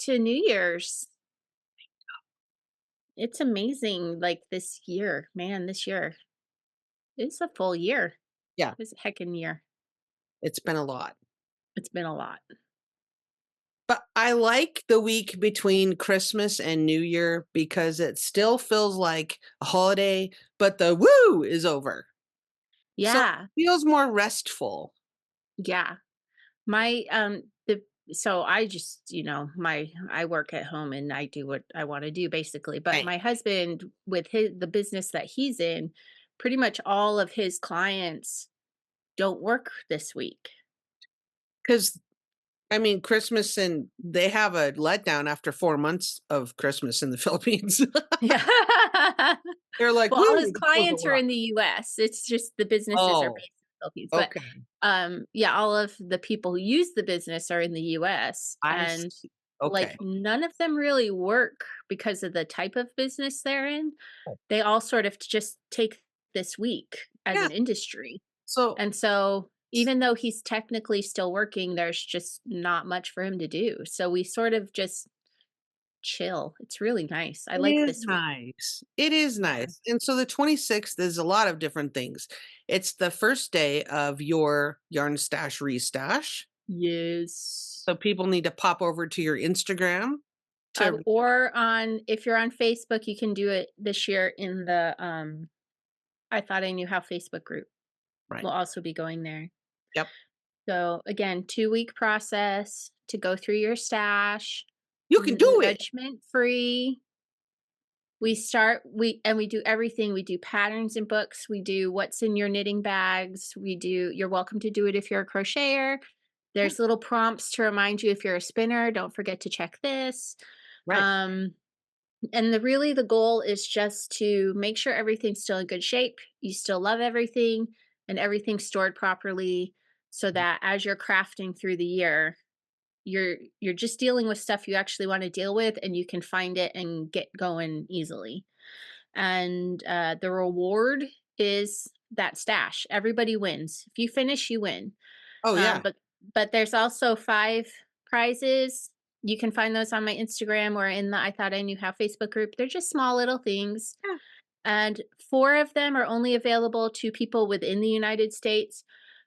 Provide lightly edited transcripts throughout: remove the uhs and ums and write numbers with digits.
to New Year's. It's amazing, like, this year, man, this year. It's a full year. Yeah, It's a heckin' year. it's been a lot. It's been a lot. But I like the week between Christmas and New Year because it still feels like a holiday, but the woo is over. So Yeah, it feels more restful. yeah. My, the so I just, I work at home and I do what I wanna do basically, but Right. my husband, with the business that he's in, pretty much all of his clients don't work this week. Because I mean, Christmas and they have a letdown after 4 months of Christmas in the Philippines. Yeah. They're like, Well, all his "Woo, this was a clients are lot." in the US. It's just the businesses are Oh, based in the Philippines, but, okay. yeah, all of the people who use the business are in the US, I and, see. like, Okay. none of them really work because of the type of business they're in. They all sort of just take this week as Yeah. an industry, So and so even though he's technically still working, there's just not much for him to do, so we sort of just chill. It's really nice. I it like is this week. nice. It is Yeah. nice. And so the 26th is a lot of different things. It's the first day of your yarn stash restash. Yes. So people need to pop over to your Instagram to Or on if you're on Facebook, you can do it this year in the I thought I knew how Facebook group. right. We'll also be going there. Yep. So again, 2-week process to go through your stash, You can do it. judgment free. We do everything. We do patterns and books. We do what's in your knitting bags. You're welcome to do it if you're a crocheter. Yeah, There's little prompts to remind you if you're a spinner, don't forget to check this. right. Um, and the goal is just to make sure everything's still in good shape, you still love everything, and everything's stored properly so that as you're crafting through the year, you're just dealing with stuff you actually want to deal with and you can find it and get going easily. And the reward is that stash. Everybody wins. If you finish, you win. Oh, Um, yeah. but but there's also 5 prizes. You can find those on my Instagram or in the I Thought I Knew How Facebook group. They're just small little things, Yeah. and 4 of them are only available to people within the United States,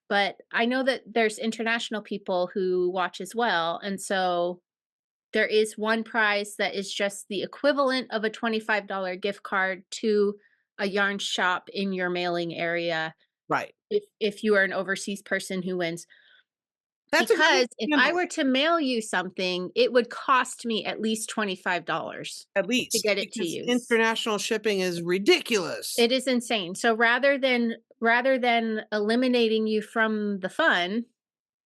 but I know that there's international people who watch as well, and so there is one prize that is just the equivalent of a $25 gift card to a yarn shop in your mailing area Right. if you are an overseas person who wins. That's a good way Because to if I handle it, were to mail you something, it would cost me at least $25 at to least, get it to because you. international shipping is ridiculous. It is insane. So rather than eliminating you from the fun,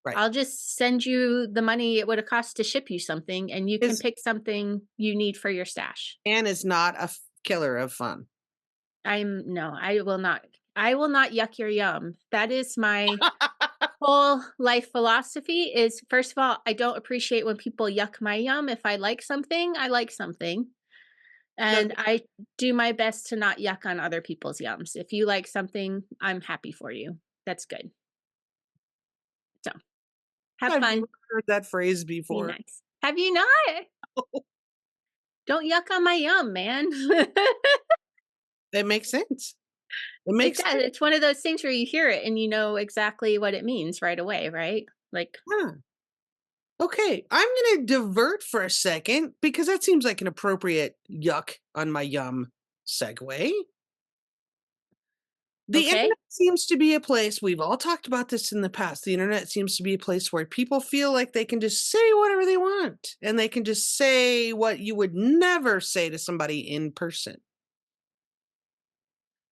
Right. I'll just send you the money it would have cost to ship you something, and you can Is pick something you need for your stash. and is not a killer of fun. I'm no, I will not yuck your yum. That is my whole life philosophy is first of all, I don't appreciate when people yuck my yum. If I like something, I like something. No, And I do my best to not yuck on other people's yums. If you like something, I'm happy for you. That's good. So have I've fun. never heard that phrase Be before. nice. Have you not? Don't yuck on my yum, man. It makes sense. It It makes does. sense. It's one of those things where you hear it and you know exactly what it means right away, right? Like, Huh. Okay, I'm gonna divert for a second because that seems like an appropriate yuck on my yum segue. The okay. internet seems to be a place, we've all talked about this in the past. The internet seems to be a place where people feel like they can just say whatever they want and they can just say what you would never say to somebody in person.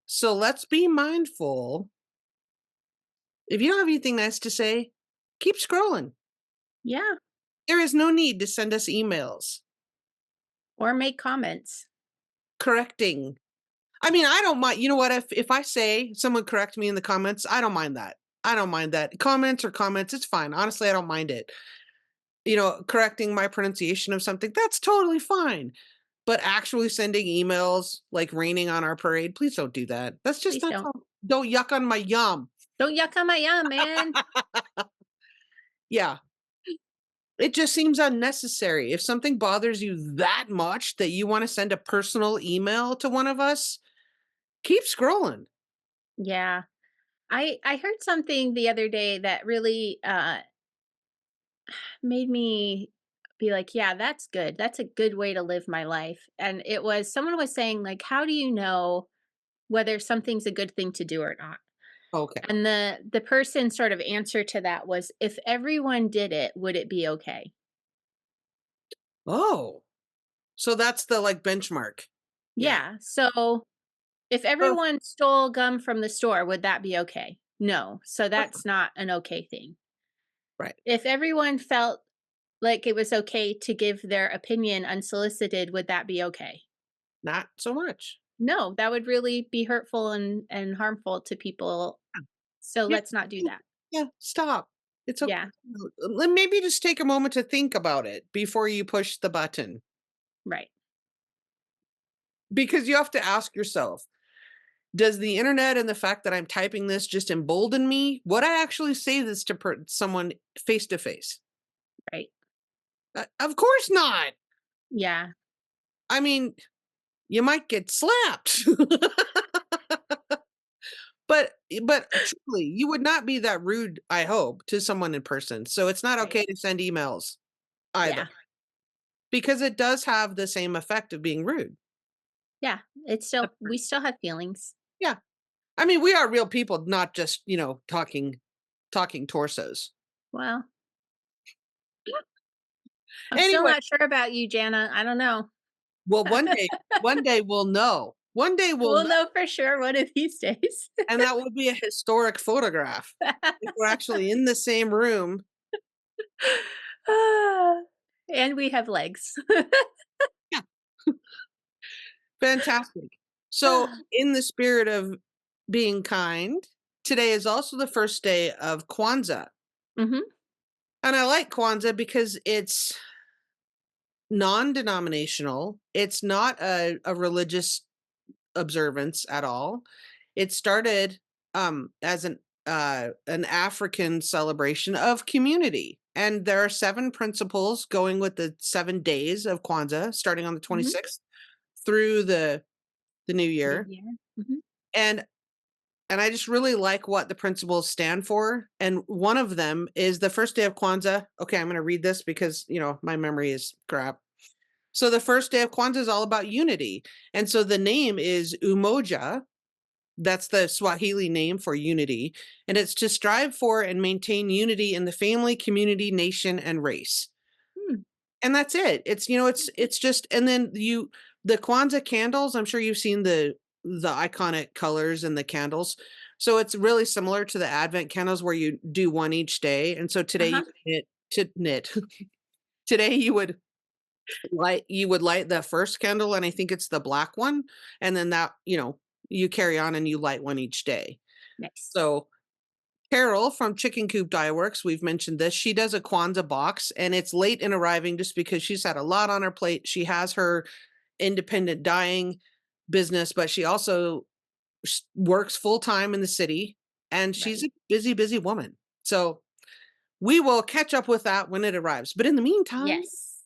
So let's be mindful. If you don't have anything nice to say, keep scrolling. Yeah. There is no need to send us emails Or make comments. correcting. I mean, I don't mind. You know what? If I say someone correct me in the comments, I don't mind that. I don't mind that. Comments or comments, it's fine. Honestly, I don't mind it. Correcting my pronunciation of something, that's totally fine. But actually sending emails like raining on our parade, please don't do that. That's just Please not don't. fun. Don't yuck on my yum. Don't yuck on my yum, man. Yeah. It just seems unnecessary. If something bothers you that much that you wanna send a personal email to one of us, keep scrolling. Yeah. I heard something the other day that really made me be like, yeah, that's good. That's a good way to live my life. And it was someone was saying like, how do you know whether something's a good thing to do or not? Okay. And the person sort of answer to that was, if everyone did it, would it be okay? Oh, so that's the, like, benchmark. Yeah. Yeah. So if Oh, everyone stole gum from the store, would that be okay? No. So that's that's not an okay thing. right. If everyone felt like it was okay to give their opinion unsolicited, would that be okay? Not so much. No, that would really be hurtful and harmful to people. So Yeah. let's not do Yeah, that. yeah, stop. It's okay. Yeah, Maybe just take a moment to think about it before you push the button, right. because you have to ask yourself, does the internet and the fact that I'm typing this just embolden me? Would I actually say this to someone face to face? Right. Of course not. Yeah. I mean, you might get slapped. But truly, you would not be that rude, I hope, to someone in person. So it's not Right. okay to send emails either, Yeah. because it does have the same effect of being rude. Yeah. It's still we still have feelings. Yeah. I mean, we are real people, not just, talking torsos. Well, I'm still Anyway, not sure about you, Jana. I don't know. well, one day we'll know. One day we'll We'll know, know for sure one of these days. and that will be a historic photograph. If we're actually in the same room. Ah, and we have legs. Yeah, fantastic. So, in the spirit of being kind, today is also the first day of Kwanzaa. Mhm. And I like Kwanzaa because it's non-denominational. It's not a religious observance at all. It started as an African celebration of community. And there are 7 principles going with the 7 days of Kwanzaa, starting on the Mhm. 26th through the new New year. year. Mhm. And and I just really like what the principles stand for. And one of them is the first day of Kwanzaa. Okay, I'm going to read this because, my memory is crap. So the first day of Kwanzaa is all about unity. And so the name is Umoja. That's the Swahili name for unity. And it's to strive for and maintain unity in the family, community, nation, and race. Hmm. And that's it. It's just, and then the Kwanzaa candles, I'm sure you've seen the iconic colors and the candles. So it's really similar to the Advent candles where you do one each day. And so today Uh-huh. you knit. Today you would light the first candle, and I think it's the black one, and then that, you carry on and you light one each day. Nice. So Carol from Chicken Coop Dye Works, we've mentioned this. She does a Kwanzaa box, and it's late in arriving just because she's had a lot on her plate. She has her independent dyeing business, but she also works full time in the city, and she's Right. a busy, busy woman. So we will catch up with that when it arrives. But Yes.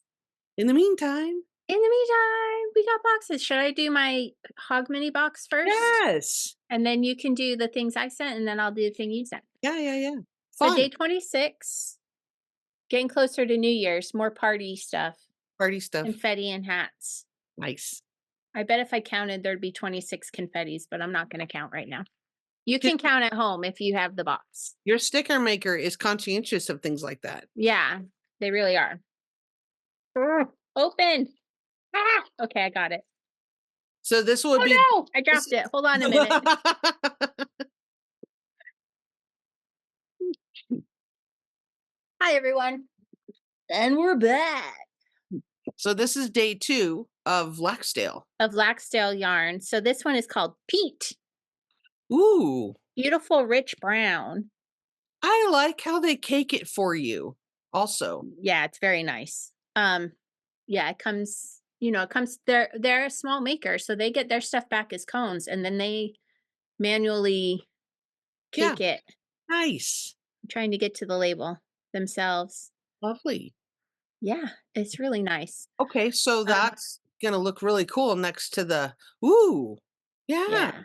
in the meantime, In the meantime, we got boxes. Should I do my Hogamany box first? yes. And then you can do the things I sent, and then I'll do the thing you sent. Yeah, yeah, yeah. So Fun. day 26, getting closer to New Year's, more party stuff, Party stuff. confetti and hats. Nice. I bet if I counted, there'd be 26 confettis, but I'm not going to count right now. You Just can count at home if you have the box. your sticker maker is conscientious of things like that. Yeah, they really are. Ugh, open. Ah, okay, I got it. So this would Oh be no, I this dropped it. Hold on a minute. Hi, everyone. And we're back. So this is day 2 of Laxdale. Of Laxdale Yarn. So this one is called Pete. Ooh, Beautiful rich brown. I like how they cake it for you also. Yeah, it's very nice. Yeah, it comes, it comes they're a small maker, so they get their stuff back as cones and then they manually Yeah, cake it, nice. trying to get to the label themselves. Lovely. Yeah, it's really nice. Okay, so Um, that's gonna look really cool next to the ooh, yeah. yeah.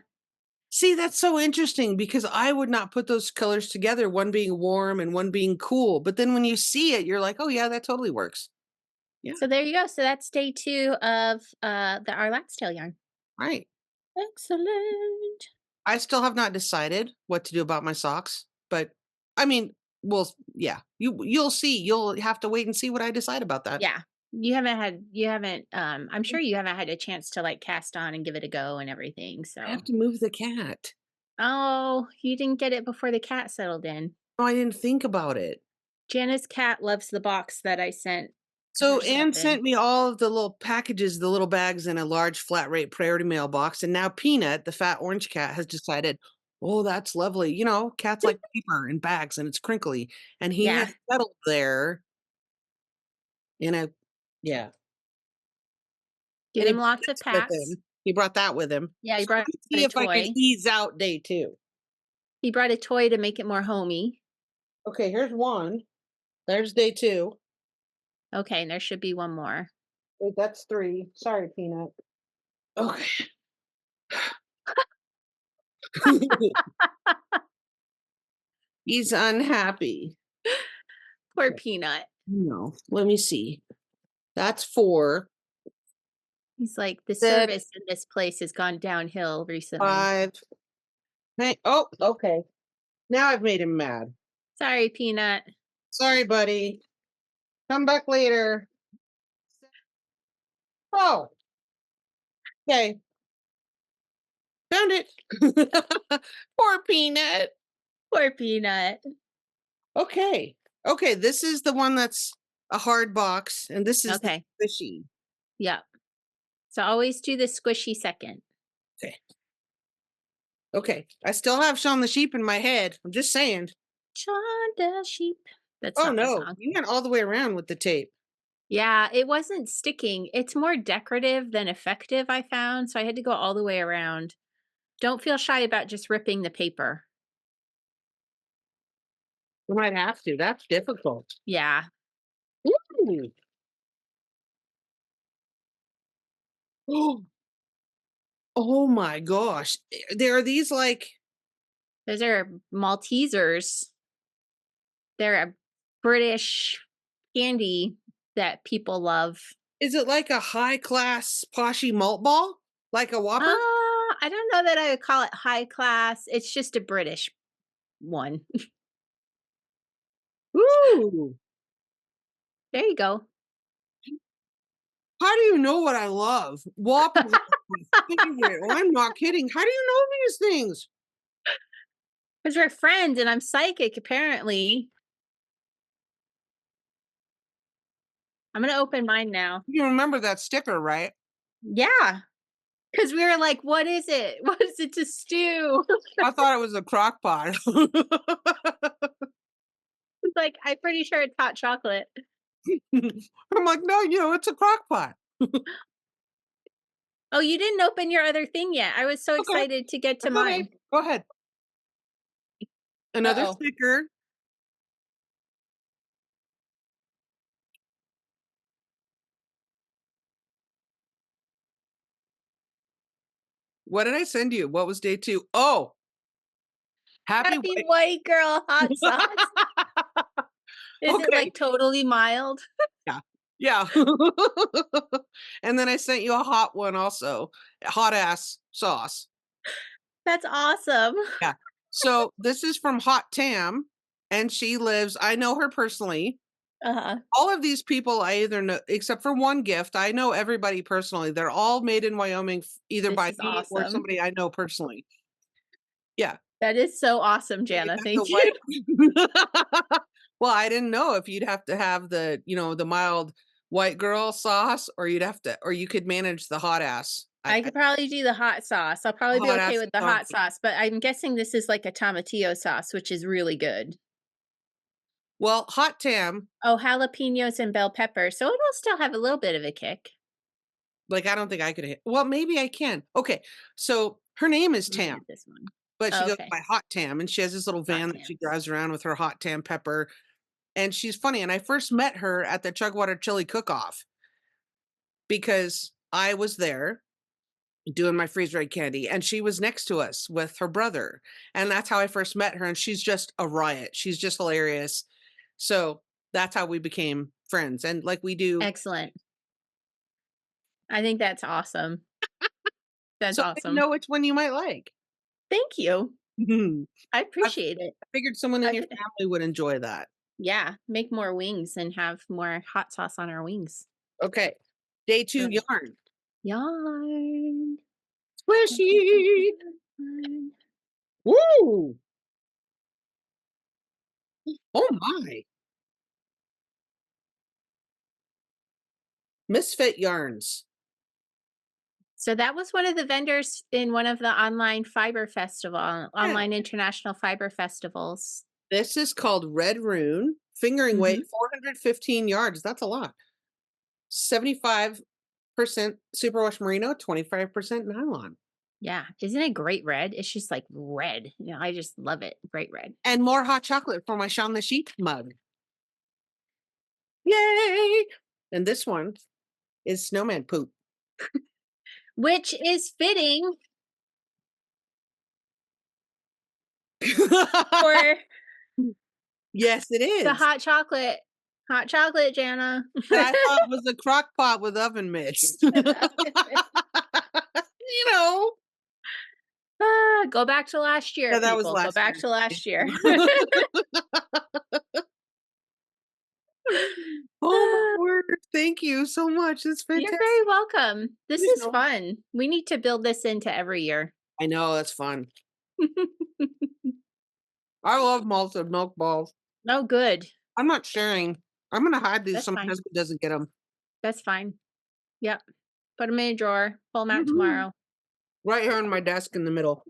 See, that's so interesting because I would not put those colors together, one being warm and one being cool. But then when you see it, you're like, oh yeah, that totally works. Yeah, So there you go. So that's day 2 of, our Laxdale yarn. right. Excellent. I still have not decided what to do about my socks, but I mean, well, yeah, you'll see. You'll have to wait and see what I decide about that. Yeah. You haven't, I'm sure you haven't had a chance to, like, cast on and give it a go and everything, I have so. to move the cat. Oh, you didn't get it before the cat settled in. Oh, I didn't think about it. Jana's cat loves the box that I sent her So stuff Anne in. sent me all of the little packages, the little bags in a large flat rate priority mail box. And now Peanut, the fat orange cat, has decided, oh, that's lovely. You know, cats like paper and bags and it's crinkly. And he has Yeah. settled there in a, yeah. Give And he him brought lots of this with pats. him. He brought that with him. Yeah, he So let brought me see a if I can toy. ease out day 2. He brought a toy to make it more homey. Okay, here's one. There's day 2. Okay, and there should be one more. Wait, that's 3. Sorry, Peanut. Okay. He's unhappy. Poor Peanut. No, let me see. That's 4. He's like, "The 6, service in this place has gone downhill recently." 5. Hey, oh, okay. Now I've made him mad. Sorry, Peanut. Sorry, buddy. Come back later. Oh, okay. Found it. Poor Peanut. Poor Peanut. Okay. Okay, this is the one that's a hard box, and this is the Okay. squishy. Yep. So always do the squishy second. Okay. Okay. I still have Shaun the Sheep in my head. I'm just saying. Shaun the sheep. That's Oh not the no, song. you went all the way around with the tape. Yeah, it wasn't sticking. It's more decorative than effective, I found, so I had to go all the way around. Don't feel shy about just ripping the paper. You might have to. That's difficult. Yeah. Ooh. Oh my gosh. There are these like, Those are Maltesers. They're a British candy that people love. is it like a high class poshy malt ball? Like a Whopper? I don't know that I would call it high class. It's just a British one. Ooh. There you go. How do you know what I love? Whoppers are my favorite. Oh, I'm not kidding. How do you know these things? Because we're friends and I'm psychic, apparently. I'm gonna open mine now. You remember that sticker, right? Yeah. Because we were like, what is it? What is it to stew? I thought it was a crock pot. It's like, I'm pretty sure it's hot chocolate. I'm like, no, it's a crock pot. Oh, you didn't open your other thing yet. I was so Okay, excited to get to that's okay. mine. Go ahead. Another Uh-oh. sticker. What did I send you? What was day 2? Oh, happy Happy white. white girl hot sauce. Is it Okay. like totally mild? Yeah. Yeah. And then I sent you a hot one also. Hot ass sauce. That's awesome. Yeah. So this is from Hot Tam, and she lives, I know her personally. Uh-huh. All of these people I either know, except for one gift, I know everybody personally. They're all made in Wyoming, either This by is me or awesome. somebody I know personally. Yeah. That is so awesome, So you Jana. got the Thank you. white. Well, I didn't know if you'd have to have the mild white girl sauce, or you could manage the hot ass. I could probably do the hot sauce. I'll probably be Hot okay ass with and the hot tomato. sauce, but I'm guessing this is like a tomatillo sauce, which is really good. Well, Hot Tam, Oh, jalapenos and bell pepper, so it'll still have a little bit of a kick. like, I don't think I could hit, well, maybe I can. Okay, so her name is I'm gonna Tam, get this one. but she Oh, goes okay. by Hot Tam, and she has this little Hot van that she Tams. drives around with her Hot Tam pepper. and she's funny, and I first met her at the Chugwater Chili Cook-Off because I was there doing my freeze-dried candy, and she was next to us with her brother, and that's how I first met her, and she's just a riot. She's just hilarious. So, that's how we became friends, and, like, we do Excellent. I think that's awesome. That's so I awesome. know which one you might like. Thank you. I I appreciate it. figured someone in I your could family would enjoy that. yeah, make more wings and have more hot sauce on our wings. Okay. Day 2 Good. yarn. Yarn. Squishy. Yarn. Woo! Oh my. Misfit yarns. So that was one of the vendors in one of the online fiber festival Yeah. online international fiber festivals. This is called Red Rune. Fingering weight, Mhm. 415 yards. That's a lot. 75% superwash merino, 25% nylon. Yeah, isn't it great red? It's just like red. You know, I just love it. Bright red. And more hot chocolate for my Shaun the Sheep mug. Yay! And this one is snowman poop. Which is fitting for Yes, it the is. hot chocolate. Hot chocolate, Jana. That I thought was a crock pot with oven mitts. You know? Ah, go back to last year, Yeah, that was people. Go last back year. to Thank last year. you. Oh my Ah, word. Thank you so much. It's you're fantastic. very welcome. This Please is know. fun. We need to build this into every year. I know, that's fun. I love malted milk balls. Oh, good. I'm not sharing. I'm gonna hide these That's so my fine. husband doesn't get them. That's fine. Yep. Put them in a drawer. Pull them out Mhm. tomorrow. Right here on my desk in the middle.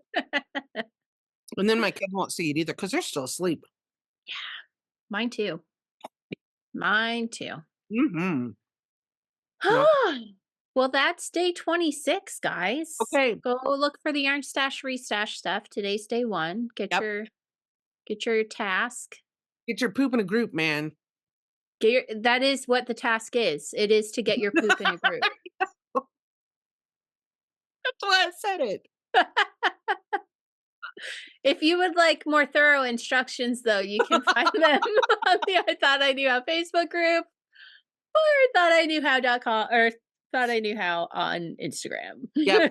And then my kids won't see it either because 'cause they're still asleep. Mine too. Mine too. Mhm. No. Well, that's day 26, guys. Okay. Go look for the yarn stash restash stuff. Today's day 1. Yep. Get your task. Get your poop in a group, man. Get your that is what the task is. It is to get your poop in a group. That's why I said it. If you would like more thorough instructions though, you can find them on the I Thought I Knew How Facebook group or thought I knew how.com or thought I knew how on Instagram. Yeah,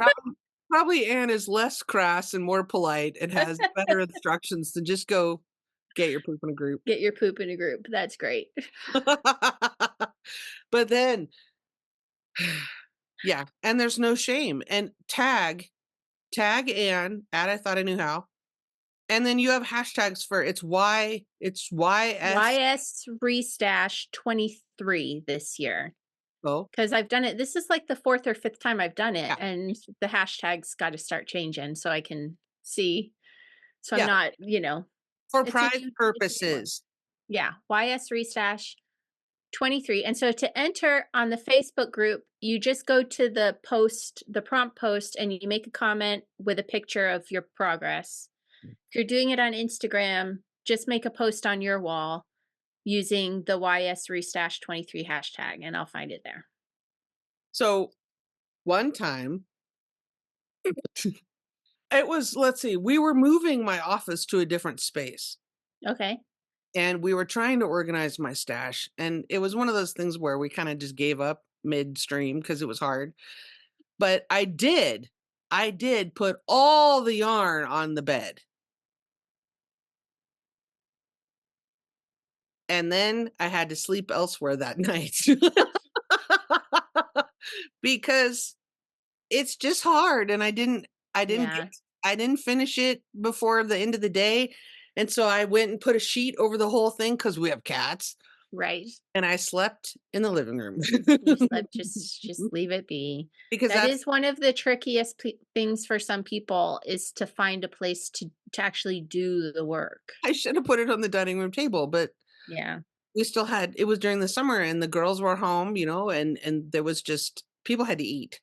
probably Anne is less crass and more polite and has better instructions to just go get your poop in a group. Get your poop in a group. That's great. But then yeah, and there's no shame, and tag Anne at I Thought I Knew How, and then you have hashtags for it's YS YS Restash 23 this year. oh, Because I've done it. This is like the fourth or fifth time I've done it, yeah, and the hashtags got to start changing so I can see. So I'm yeah, not, for it's a prize new one. purposes. Yeah, YS Restash 23. And so to enter on the Facebook group, you just go to the post, the prompt post, and you make a comment with a picture of your progress. If you're doing it on Instagram, just make a post on your wall using the YS Restash 23 hashtag, and I'll find it there. So, one time, it was let's see, we were moving my office to a different space, Okay. and we were trying to organize my stash, and it was one of those things where we kinda just gave up midstream because it was hard, but I did put all the yarn on the bed. And then I had to sleep elsewhere that night. Because it's just hard, and Yeah, I didn't finish it before the end of the day, and so I went and put a sheet over the whole thing because we have cats, right. and I slept in the living room. You slept just leave it be. Because That that's is one of the trickiest things for some people is to find a place to actually do the work. I should have put it on the dining room table, but Yeah. we still had it was during the summer, and the girls were home, and there was just people had to eat.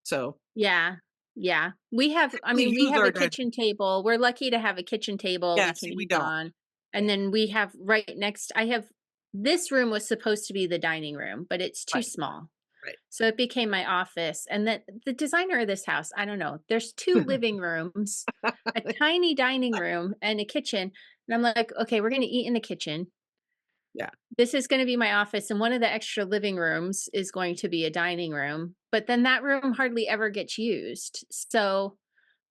So, Yeah. Yeah. we We use have a our dining. kitchen table. We're lucky to have a kitchen table Yeah, we can see, we eat don't. on. And then we have right next I have this room was supposed to be the dining room, but it's too Right, small. right. So it became my office. And then the designer of this house, I don't know, there's 2 living rooms, a tiny dining room, and a kitchen. And I'm like, okay, we're going to eat in the kitchen. Yeah. This is going to be my office. And one of the extra living rooms is going to be a dining room. But then that room hardly ever gets used. So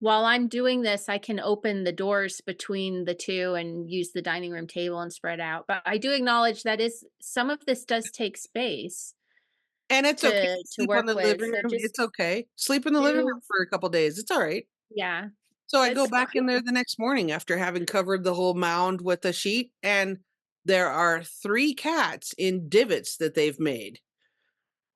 while I'm doing this, I can open the doors between the two and use the dining room table and spread out. But I do acknowledge that is some of this does take space And it's okay to to sleep on work the with. living So room, just it's okay. Sleep in the living room do for a couple days, it's alright. yeah, So I go that's back in fine. there the next morning after having covered the whole mound with a sheet, and there are 3 cats in divots that they've made.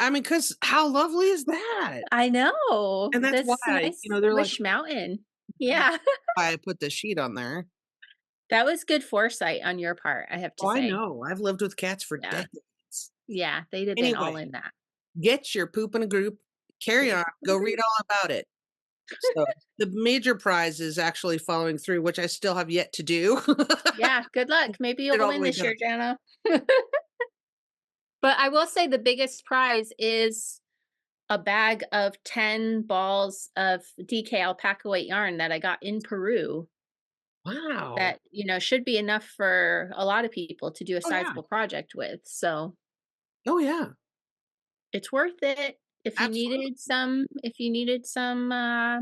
I mean, because how lovely is that? I know. And that's why That's a nice they're like, wish mountain. "That's Yeah. why I put the sheet on there." That was good foresight on your part, I have to Oh, I say. know, I've lived with cats for Yeah. decades. Yeah, they'd have been all Anyway, in that. get your poop in a group, carry Get your on, poop in a go read group. all about it. So, the major prize is actually following through, which I still have yet to do. Yeah, good luck. Maybe Get you'll all the win way this done. year, Jana. But I will say the biggest prize is a bag of 10 balls of DK alpaca weight yarn that I got in Peru Wow. that, should be enough for a lot of people to do a Oh, yeah. sizable project with. So Oh, yeah. it's worth it Absolutely. if you needed some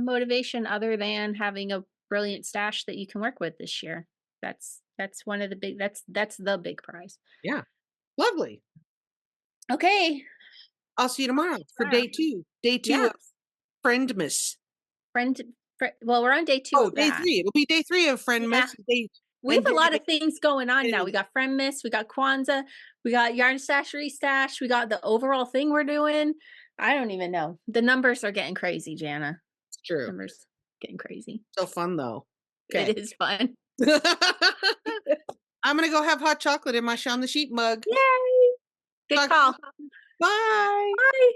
motivation other than having a brilliant stash that you can work with this year. That's one of the big that's the big prize. Yeah. Lovely. Okay. I'll see you tomorrow for Wow. day 2. Day 2 Yeah. of Friendmas. Friend, well, we're on day 2 Oh, of day that. 3. It'll be day 3 of Yeah. Friendmas. Day We and have a lot day of things going on now. day We got Friendmas, we got Kwanzaa, we got Yarn Stash Restash, we got the overall thing we're doing. I don't even know. The numbers are getting crazy, Jana. It's true. Numbers getting crazy. So fun, though. Okay. It is fun. I'm gonna go have hot chocolate in my Shaun the Sheep mug. Yay! Good Talk to you. call. Bye. Bye.